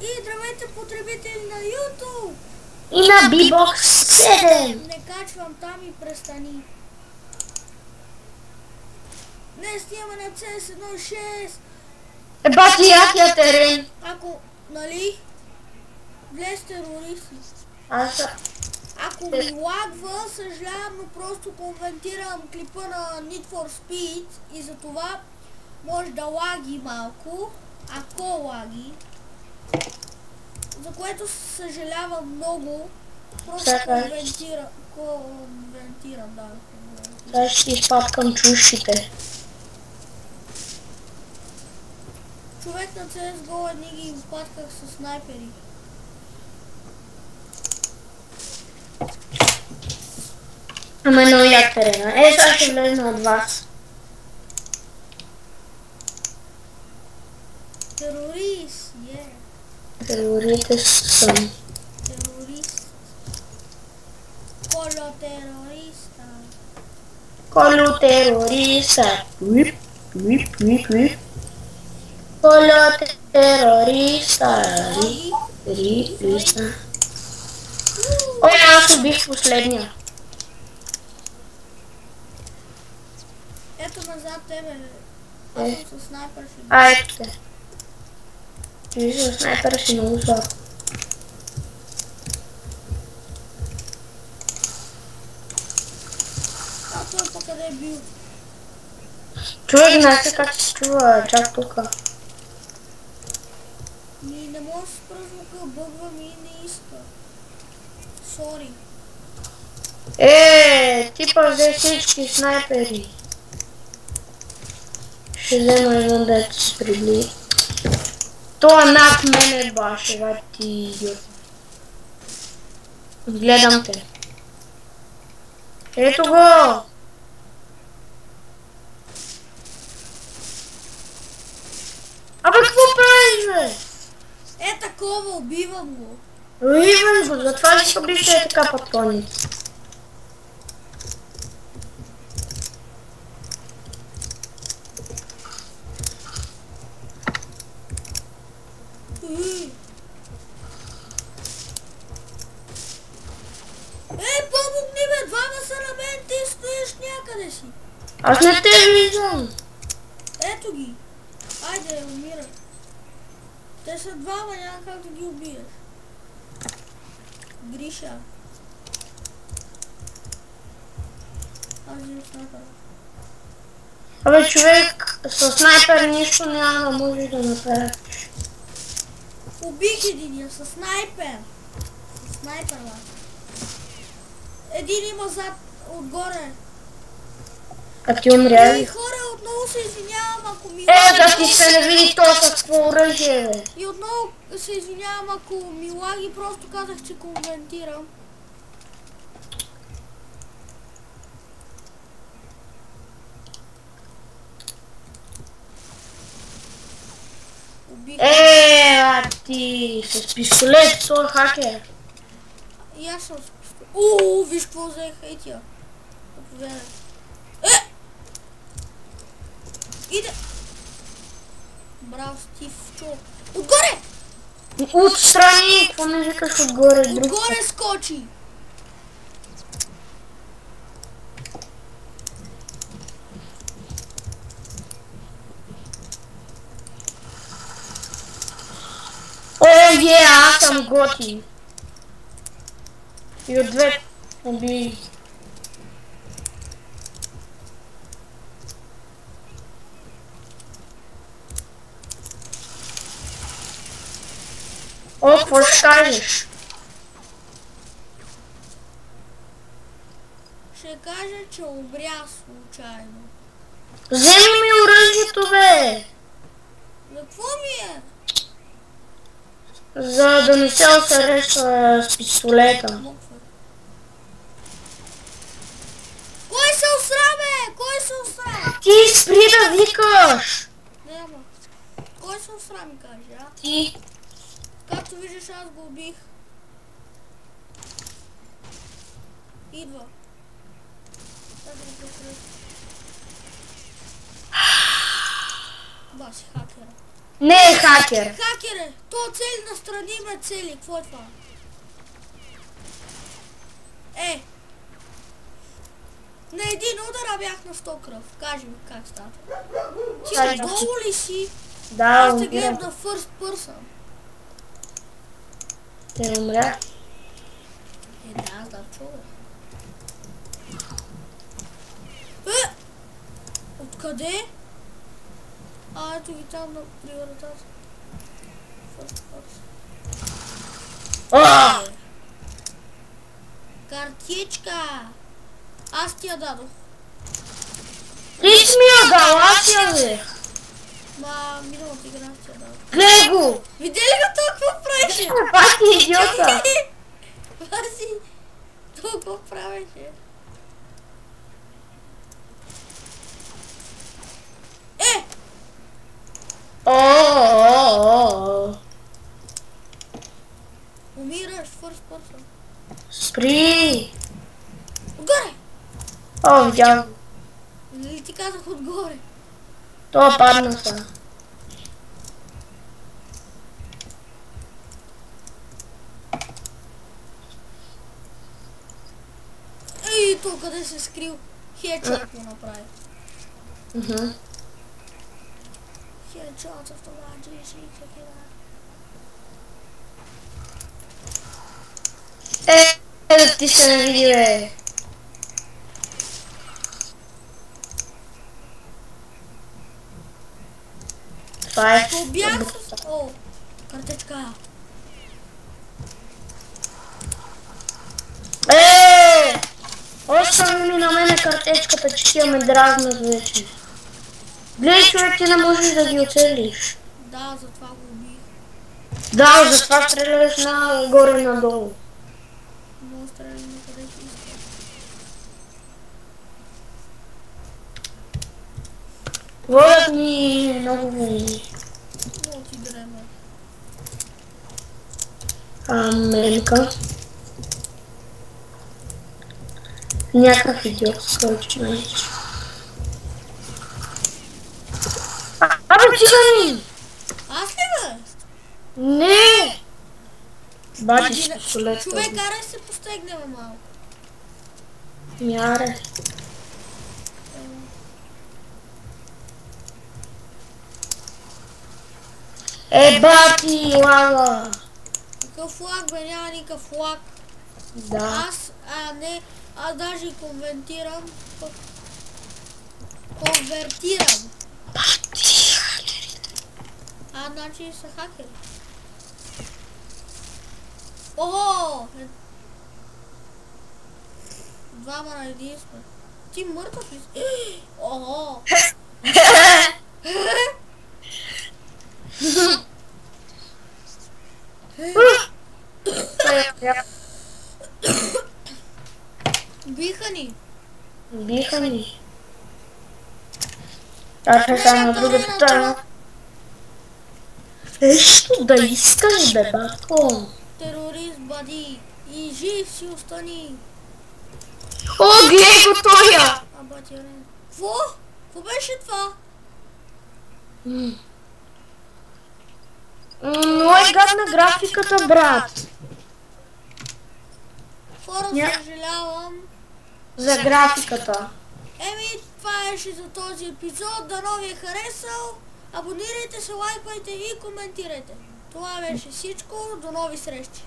И здравейте, потребители на YouTube! И на B-Box 7! Не качвам там и престани. Днес снимаме на CS 1.6. Бати якия терен. Ако, нали? Влез терористи. Ако ми лагва, съжалявам, но просто конвертирам клипа на Need for Speed и затова може да лаги малко, ако лаги, за което съжалявам много, просто конвертирам, да. Сега ще изпаткам чушите. Човек на CSGO едни ги изпатках с снайпери. Ама много як терена. Сега ще влезна от вас. Терорист, Терорист съм. Терорист. Коло терориста. Коло терориста. Коло терориста. Ой, аз убих последния. Ето назад тебе. Аз съм с снайпер си. Ето те. Виждам, снайпера си много слаб. А той па къде е бил? Човек, знаете как се чува чак тука. Не може да спра звука, бъгвам и не иска. Сори. Типа взе всички снайпери. Ще взема един да се прибли. Това над мене баше, бе ти идиот. Гледам те. Ето го! Абе, какво правиш, бе? Е такова, убивам го. Убивам го, затова ще обича е така патроница. Помогни бе, двама са на мен, ти стоиш някъде си. Аз не те виждам. Ето ги. Айде, умирай. Те са двама, няма как да ги убиеш. Гриша. Аз взимам снайпера. Абе, човек, със снайпер нищо няма да може да направи. Убих единия със снайпер. Със снайпер, бе. Един има зад, отгоре. А ти умря ли? И хора, отново се извинявам, ако ми Да ти се не види то с какво оръжие, бе. И отново се извинявам, ако ми лаги, просто казах, че коментирам. Убих. А ти с пистолет, той е хакер. И аз съм с пистолет. Виж какво взех, ей тя. Заповядай. Иде! Браво, Стив, чу. Отгоре! Отстрани, какво не викаш отгоре? Отгоре скочи! Аз съм готин. И от две уби. Какво ще кажеш? Ще кажа, че умря случайно. Вземи ми оръжието, бе! За какво ми е? За да не се осъреща с пистолета. Кой се усра, бе? Кой се усра? Ти спри да викаш! Няма. Кой се усра, ми каже, а? Ти. Както виждаш, аз го убих. Идва. Баси хакера. Не е хакер. Хакер е! То цели настрани ме цели. Какво е това? На един удара бях на 100 кръв. Кажи ми как става. Ти отдолу ли си? Да, Аз те умирам. гледам на first person. Те умря. Да, аз да чува. Откъде? Ето ги там на приоритета. First person. Картичка! Аз ти я дадох. Ти си ми я дал, аз я взех. Миналата игра ти я дадох. Гледай го! Видели го то какво правеше? Пак ти идиота! Васи! То какво правеше? Умираш, first person. Спри! Отгоре! Видях го. Нали ти казах отгоре? Това падна са. Ей, то къде се скрил? Хедшот му направи. Хедшот автоматично и такива. Да ти се не види, бе. Това е... Побях с... О, картечка. Остави ми на мене картечката, че ти я ме дразнат вече. Гледай, човек, ти не можеш да ги оцелиш. Да, затова го убих. Да, затова стреляш нагоре-надолу. Мога да стрелям на къде си иска. Водят ни много войни. Много ти дреме. Менка. Някакъв идиот скочи, значи. Абе, цигани! Аз ли бе? Не! Бати с пистолета. Човек, арай се постегнем малко. Мяре. Бати, лага! Какъв лак бе, няма никакъв лак. Да. Аз даже конвертирам. Конвертирам. Значи са хакери. Охо! Двама на един сме. Ти мъртъв ли си? Охо! Биха ни. Биха ни. Аз не съм на другата страна. Ещо да искаш, бе, батко. Терорист, бъди. И жив си остани. О, гледай го тоя! Абатирен. Кво? Кво беше това? Но е гадна графиката, брат. Хора, съжалявам. За графиката. Това беше за този епизод. Дано ви е харесал. Абонирайте се, лайкайте и коментирайте. Това беше всичко. До нови срещи.